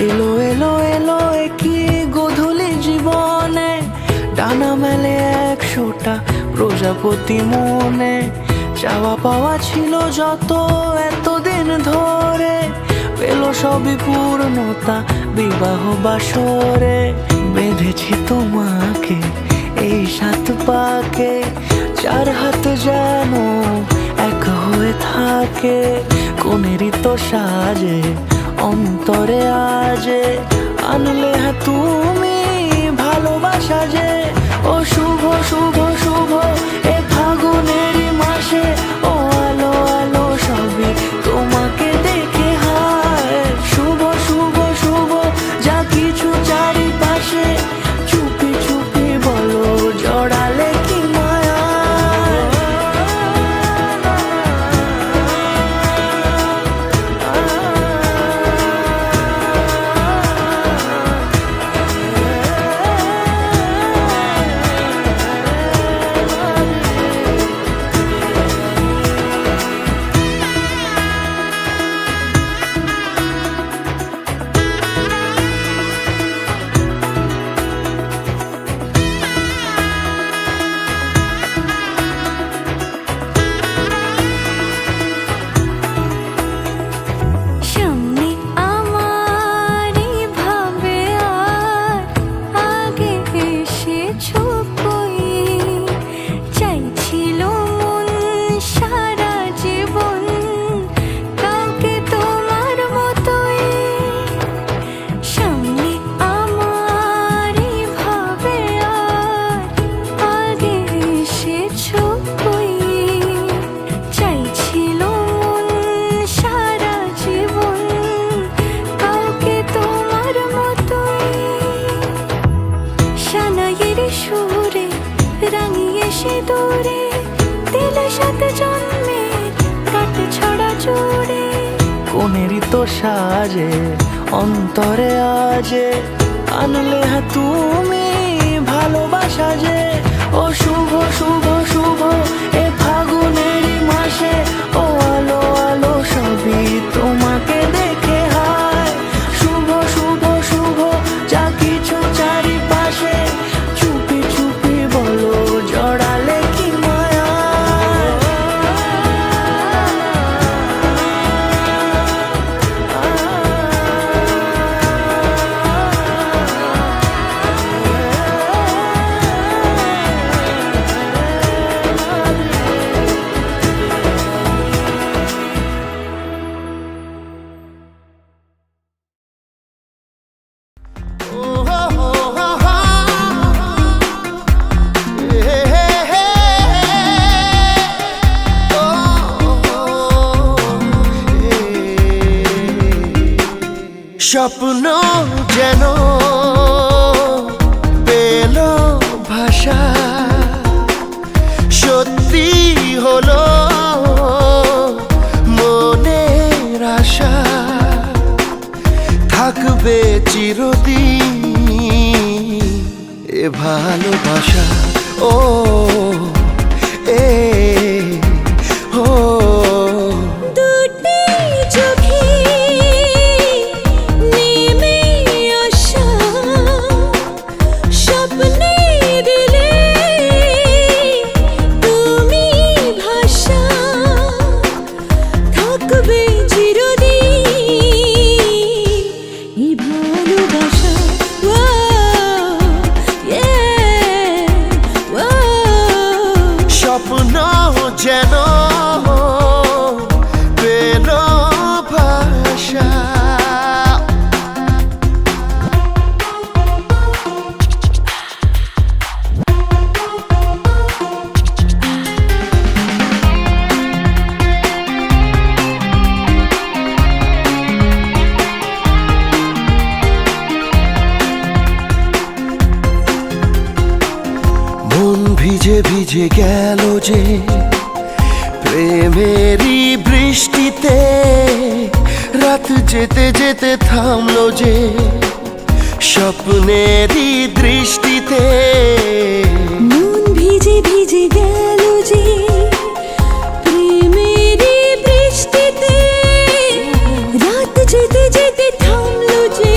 এলো এলো এলো কি গোধূলি জীবনে, ডানা মেলে 100টা প্রজাপতি মনে। চাওয়া পাওয়া ছিল যত এতদিন ধরে, পেল সবই পূর্ণতা বিবাহ বাসরে। বেঁধেছি তোমাকে এই 7 পাকে, 4 হাত যেন এক হয়ে থাকে। কোনেরই তো সাজে অন্তরে আজে, আনলে হ্যাঁ তুমি ভালোবাসা যে। ও শুভ শুভ শুভ এ ফাগুনেরই মাসে, ও আলো আলো সবই তোমাকে দেখে হায়। শুভ শুভ শুভ যা কিছু চারিপাশে, চুপি চুপি বলো জড়ালে কি মায়া। কোনেরই তো সাজে অন্তরে আজে, আনলে হ্যাঁ তুমি ভালোবাসা যে। ও শুভ শুভ শুভ এ ফাগুনেরই মাসে, ও আলো আলো সবই তোমাকে দেখে হায়। শুভ শুভ শুভ যা কিছু চারিপাশে, চুপি চুপি বলো জড়ালে কি মায়া। স্বপ্ন যেন পেল ভাষা, সত্যি হলো মনের আশা। থাকবে চিরদিন এ ভালোবাসা। ও এ ও যেন পেল ভাষা। মন ভিজে ভিজে গেল যে প্রেমেরই বৃষ্টিতে, রাত যেতে যেতে থামলো যে স্বপ্নেরই দৃষ্টিতে। মন ভিজে ভিজে গেল যে প্রেমেরই বৃষ্টিতে, রাত যেতে যেতে থামলো যে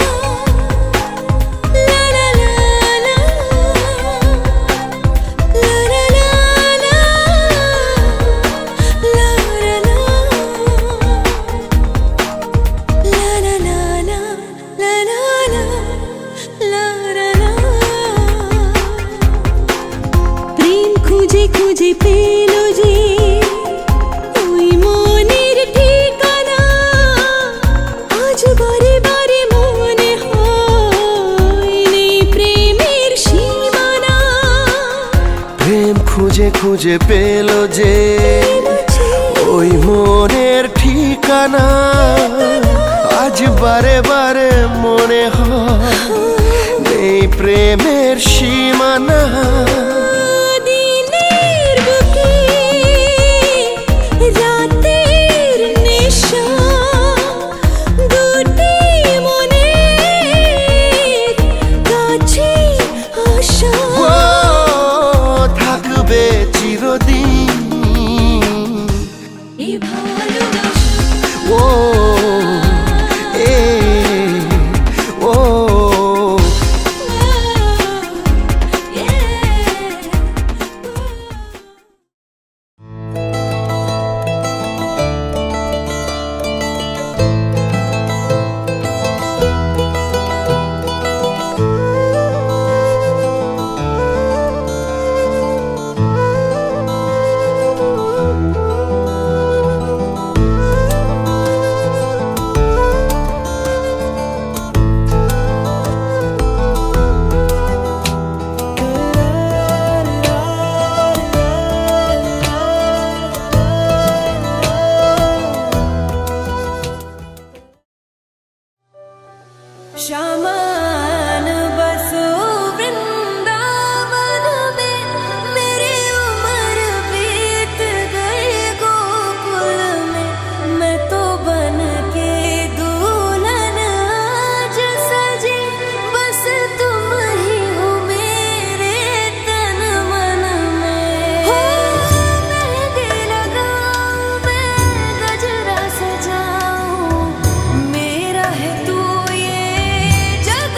প্রেম খুঁজে খুঁজে পেল যে ওই মনের ঠিকানা, আজ বারে বারে মনে হয় নেই প্রেমের সীমানা। প্রেম খুঁজে খুঁজে পেল যে ওই মনের ঠিকানা, আজ বারে বারে মনে হয় নেই প্রেমের সীমানা। দিনের বুকে রাতের নেশা, দুটি মনের কাছে আসা। ও থাকবে চিরদিন এই ভালোবাসা ও এ ও शामान बसो वृंदावन में, मेरी उम्र बीत गई गोकुल में। मैं तो बन के दुल्हन आज सजी, बस तुम ही हो मेरे तन मन में। हो मेहंदी लगाऊं, मैं गजरा सजाऊं, मेरा है तू ये जग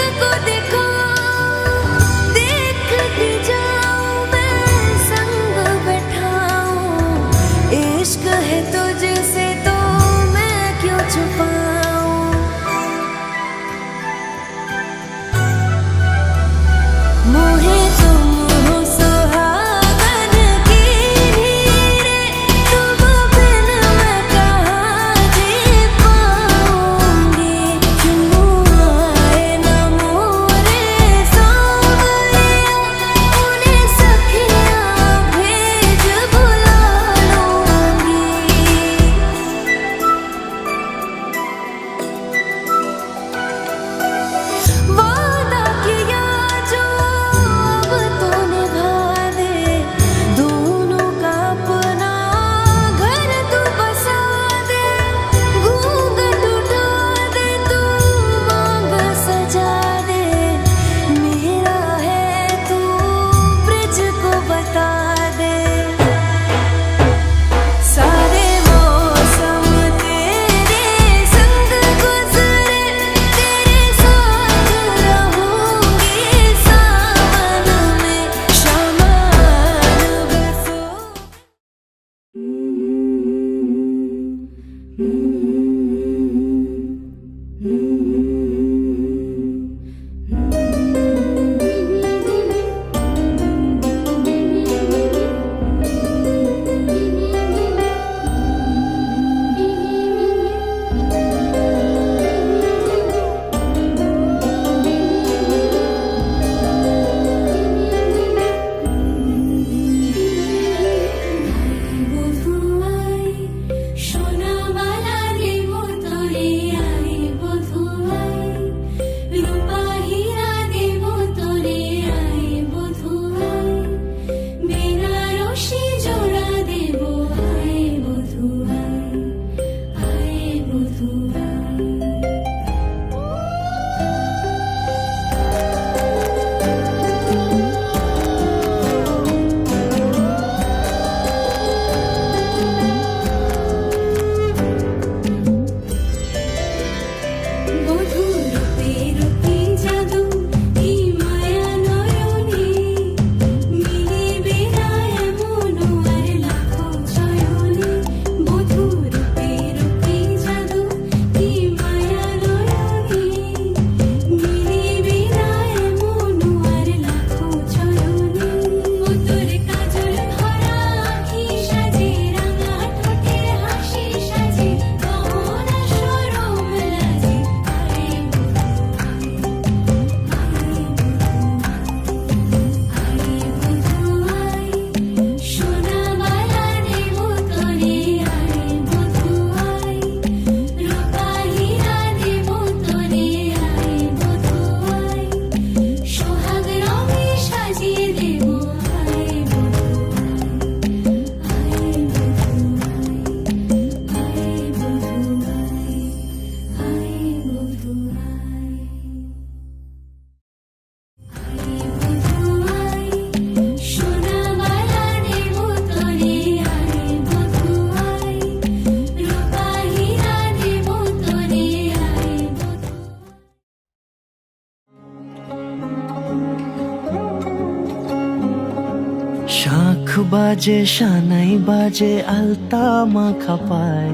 বাজে সানাই বাজে আলতা মাখা পায়,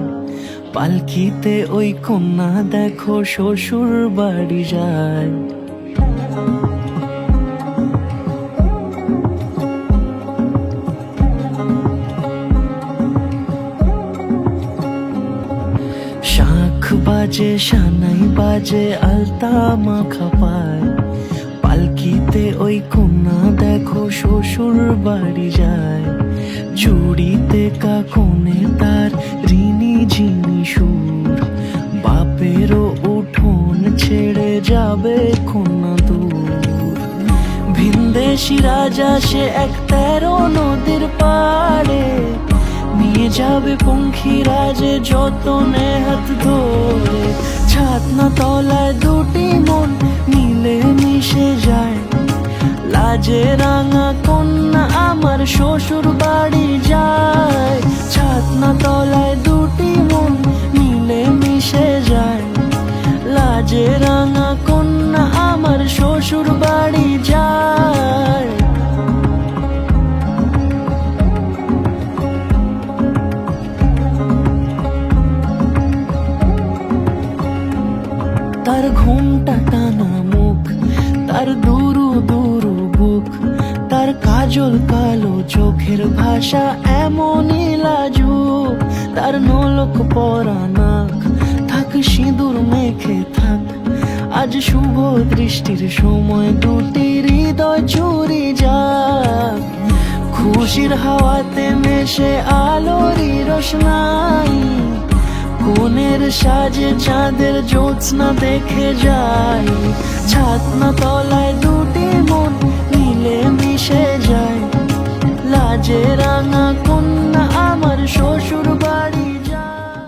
পালকিতে ওই কন্যা দেখো শ্বশুর বাড়ি যায়। শাঁখ বাজে সানাই বাজে আলতা মাখা পায়, পালকিতে ওই কন্যা দেখো শ্বশুর বাড়ি যায়। চুড়িতে কাকনে তার ঋণী ঝিনি সুর, বাপেরও উঠোন ছেড়ে যাবে কন্যা দূর। ভিনদেশি রাজা সে এক 13 নদীর পাড়ে, নিয়ে যাবে পঙ্খী রাজে যতনে হাত ধরে। ছাতনা তলায় দুটি মন মিলে মিশে যায়, লাজে রাঙা কন্যা আমার শ্বশুর বাড়ি যায়। ছাতনা তলায় দুটি মন মিলে মিশে যায়, লাজে রাঙা কন্যা আমার শ্বশুর বাড়ি যায়। তার ঘুমটা টানা মুখ, তার দুরু দুরু বুক, তার কাজল কালো চোখের ভাষা এমনই লাজুক। তার নোলক পরা নাক, থাক সিঁদুর মেখে থাক, আজ শুভ দৃষ্টির সময় দুটি হৃদয় চুরি যাক। খুশির হাওয়াতে মেশে আলোরই রোশনাই, কোণের সাজে চাঁদের জ্যোৎস্না দেখে যাই। ছাতনা তলায় দুটি মন মিলে মিশে যায়, লাজে রাঙা কন্যা আমার শ্বশুর বাড়ি যায়।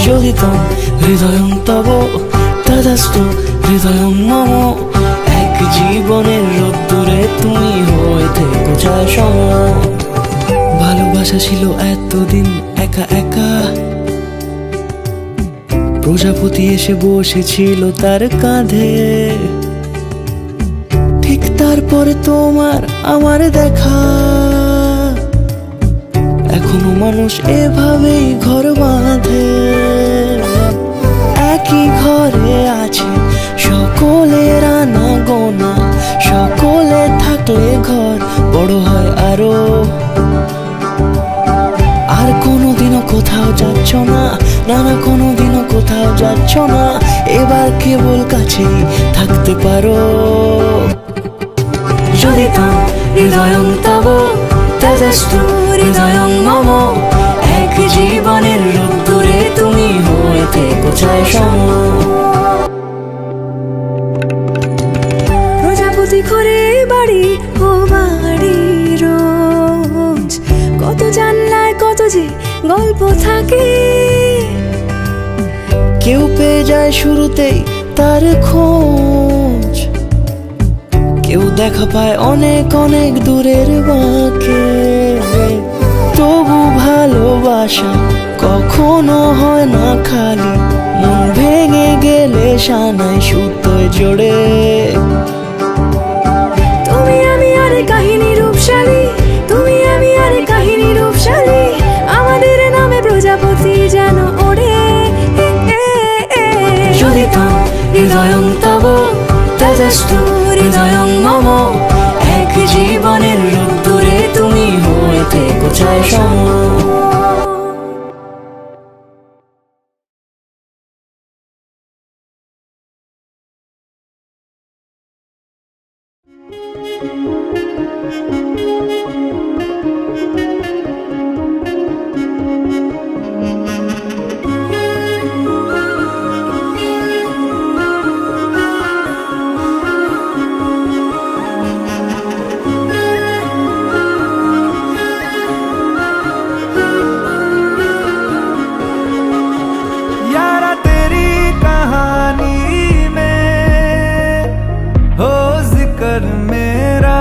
যোগিতম হৃদয়ং তব তদাস্তু হৃদয়ং মম, এক জীবনের রোদ্দুরে তুমি হয়ে থেকো চায় সম। ভালোবাসা ছিল এতদিন একা একা, প্রজাপতি এসে বসেছিল তার কাঁধে। ঠিক তারপরে তোমার আমার দেখা, এখনো মানুষ এভাবেই ঘর বাঁধে। একই ঘরে আছে সকলের আনা গোনা, সকলে থাকলে ঘর বড় হয় আরো। আর কোনোদিনও কোথাও যাচ্ছ না, না না কোনোদিনও কোথাও যাচ্ছ না, এবার কেবল কাছেই থাকতে পারো। যদি তাম হৃদয়ং তব তদাস্তু হৃদয়ং মম, এক জীবনের রোদ্দুরে তুমি হয়ে থেকো চায় সম। প্রজাপতি ঘরে বাড়ি ও বাড়ি রোজ, কত জানলায় কত যে গল্প থাকে। কেউ পেয়ে যায় শুরুতেই তার খোঁজ, কেউ দেখা পায় অনেক অনেক দূরের বাঁকে। তবু ভালোবাসা কখনো হয় না খালি, মন ভেঙে গেলে সানাই সুতোয় জোড়ে। তুমি আমি আর কাহিনী রূপশালী, তুমি আমি আর কাহিনী রূপশালী, আমাদের নামে প্রজাপতি যেন ওড়ে। যদি তাম হৃদয়ং তব তদাস্তু হৃদয়ং মম, এক জীবনের রোদ্দুরে তুমি হয়ে থেকো চায় সম। यारा तेरी कहानी में हो जिक्र मेरा,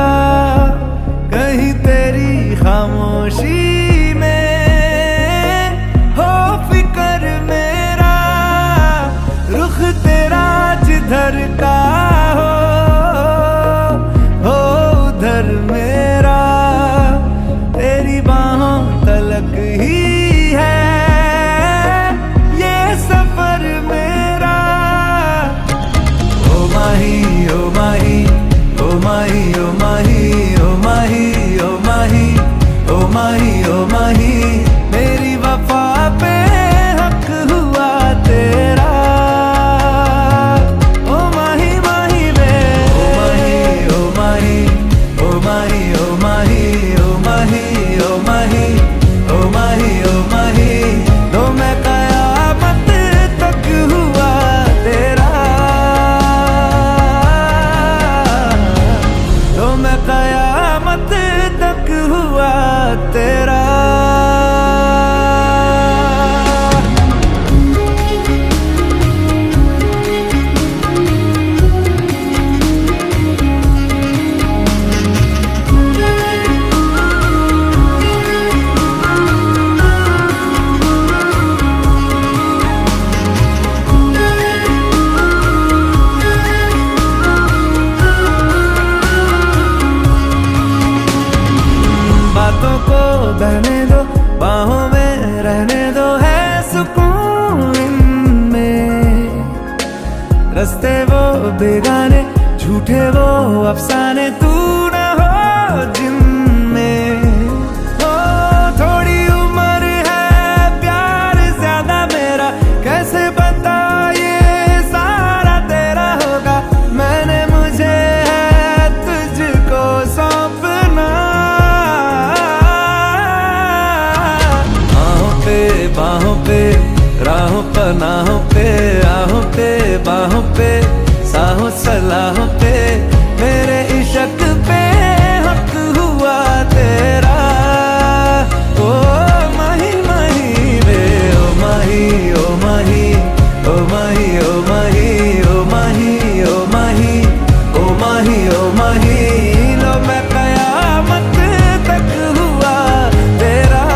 हक हुआ तेरा। बातों को बहने दो, बाहों में रहने दो, है सुकून इनमें। रस्ते वो बेगाने, झूठे वो अफसाने, तू न हो जिनमें। ओ थोड़ी उम्र है, प्यार ज्यादा मेरा, कैसे बता ये सारा तेरा होगा। मैंने मुझे है तुझको सौंपना। बाहों पे, राहों पनाहों पे, आहों पे, बाहों पे, साहों सलाहों पे, मेरे इश्क पे हक हुआ तेरा। ओ माही माही वे, ओ माही, ओ माही, ओ माही, ओ माही, ओ माही, ओ माही, ओ माही, ओ माही, लो मैं कयामत तक हुआ तेरा।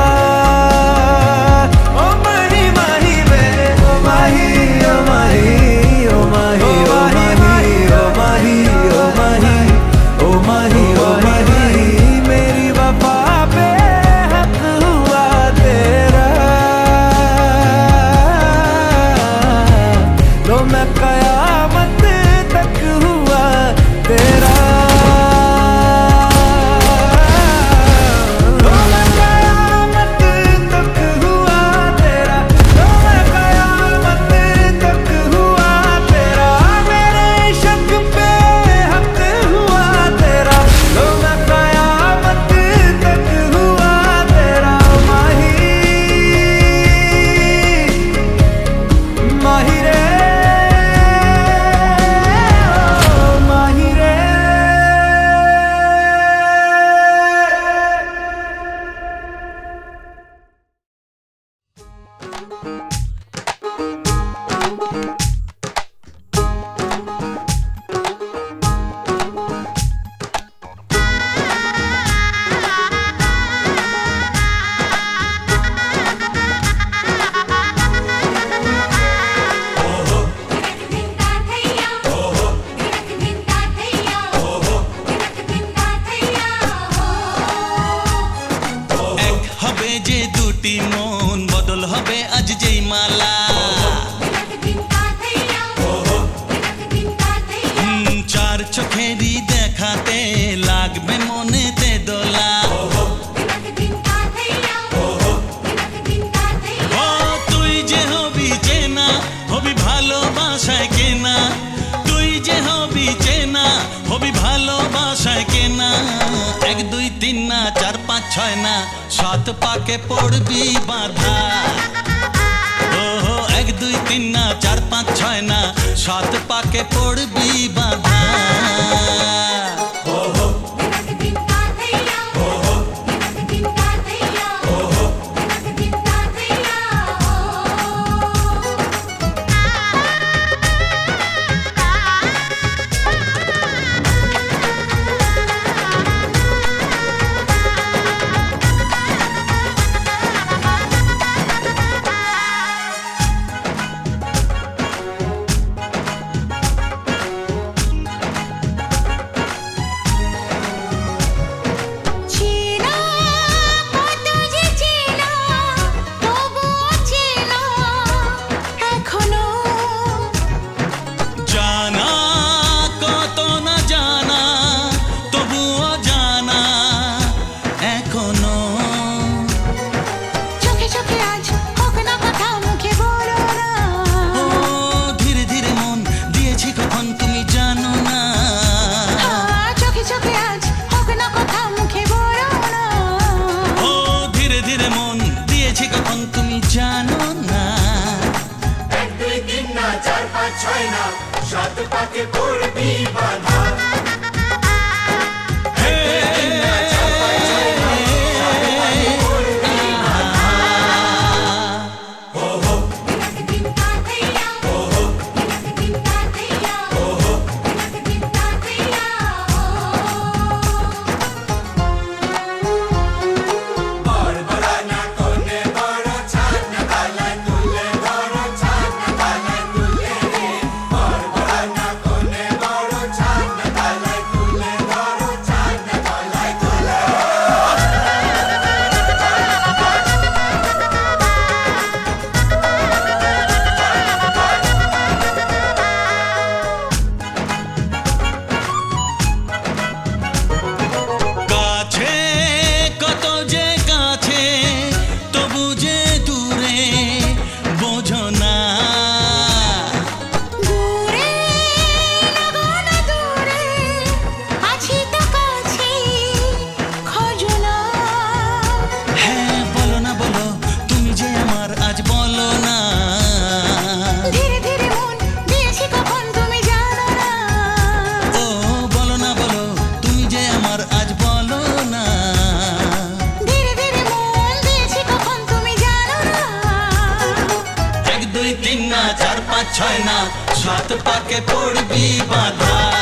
ছয় না সাত পাকে পড়বি বাঁধা। ওহো 1 2 3 না 4 5 6 না 7 পাকে পড়বি বাঁধা। ছয় না সাত পাকে পড়বি বাঁধা